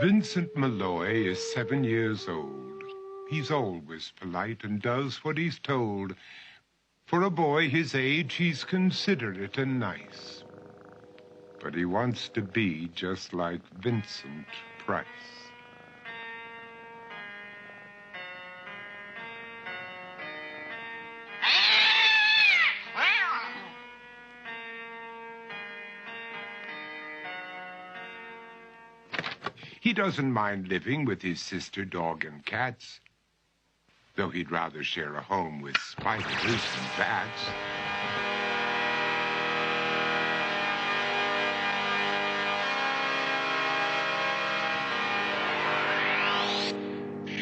Vincent Malloy is 7 years old. He's always polite and does what he's told. For a boy his age, he's considerate and nice. But he wants to be just like Vincent Price. He doesn't mind living with his sister, dog, and cats, though he'd rather share a home with spiders and bats.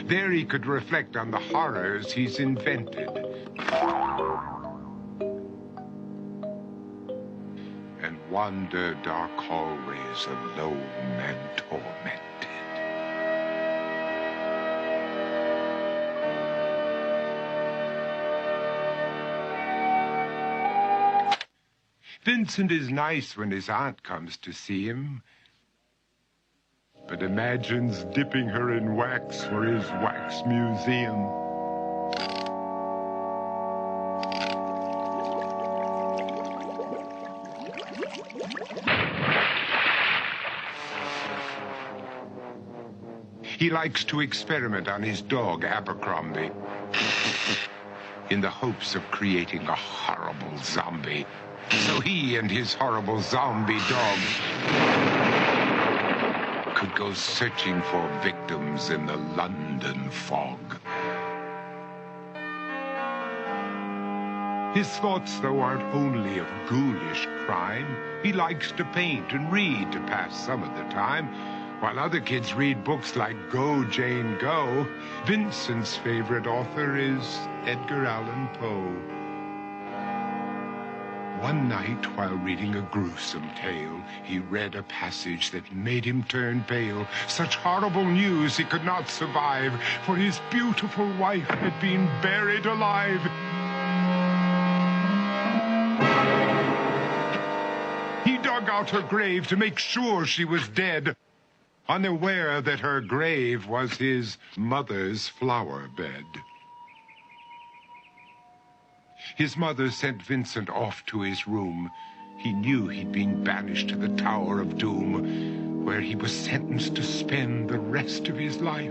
There he could reflect on the horrors he's invented. And wander dark hallways alone and tormented. Vincent is nice when his aunt comes to see him, but imagines dipping her in wax for his wax museum. He likes to experiment on his dog, Abercrombie, in the hopes of creating a horrible zombie. So he and his horrible zombie dog could go searching for victims in the London fog. His thoughts, though, aren't only of ghoulish crime. He likes to paint and read to pass some of the time. While other kids read books like Go, Jane, Go, Vincent's favorite author is Edgar Allan Poe. One night, while reading a gruesome tale, he read a passage that made him turn pale. Such horrible news he could not survive, for his beautiful wife had been buried alive. He dug out her grave to make sure she was dead, unaware that her grave was his mother's flower bed. His mother sent Vincent off to his room. He knew he'd been banished to the Tower of Doom, where he was sentenced to spend the rest of his life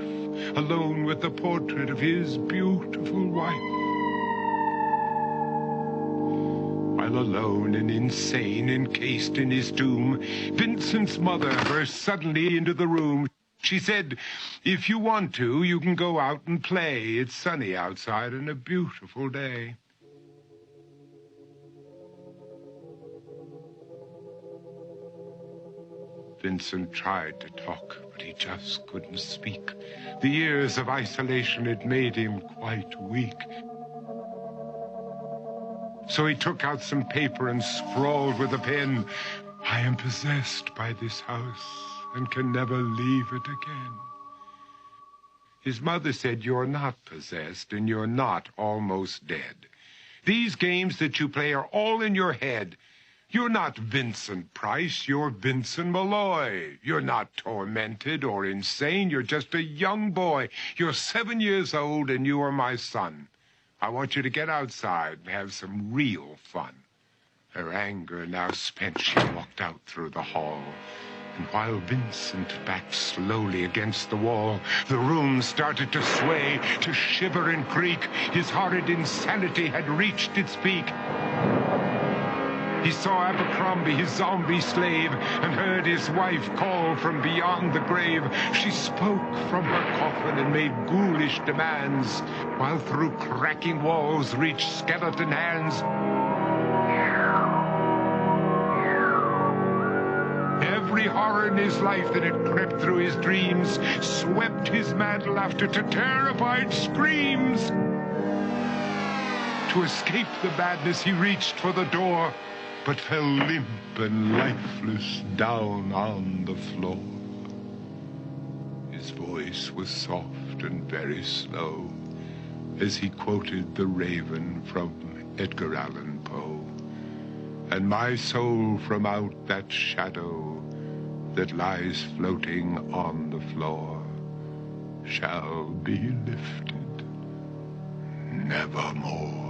alone with the portrait of his beautiful wife. While alone and insane, encased in his tomb, Vincent's mother burst suddenly into the room. She said, "If you want to, you can go out and play. It's sunny outside and a beautiful day." Vincent tried to talk, but he just couldn't speak. The years of isolation had made him quite weak. So he took out some paper and scrawled with a pen, "I am possessed by this house and can never leave it again." His mother said, "You're not possessed and you're not almost dead. These games that you play are all in your head. You're not Vincent Price, you're Vincent Malloy. You're not tormented or insane, you're just a young boy. You're 7 years old and you are my son. I want you to get outside and have some real fun." Her anger now spent, she walked out through the hall. And while Vincent backed slowly against the wall, the room started to sway, to shiver and creak. His horrid insanity had reached its peak. He saw Abercrombie, his zombie slave, and heard his wife call from beyond the grave. She spoke from her coffin and made ghoulish demands, while through cracking walls reached skeleton hands. Every horror in his life that had crept through his dreams swept his mad laughter to terrified screams. To escape the madness, he reached for the door, but fell limp and lifeless down on the floor. His voice was soft and very slow as he quoted The Raven from Edgar Allan Poe. "And my soul from out that shadow that lies floating on the floor shall be lifted nevermore.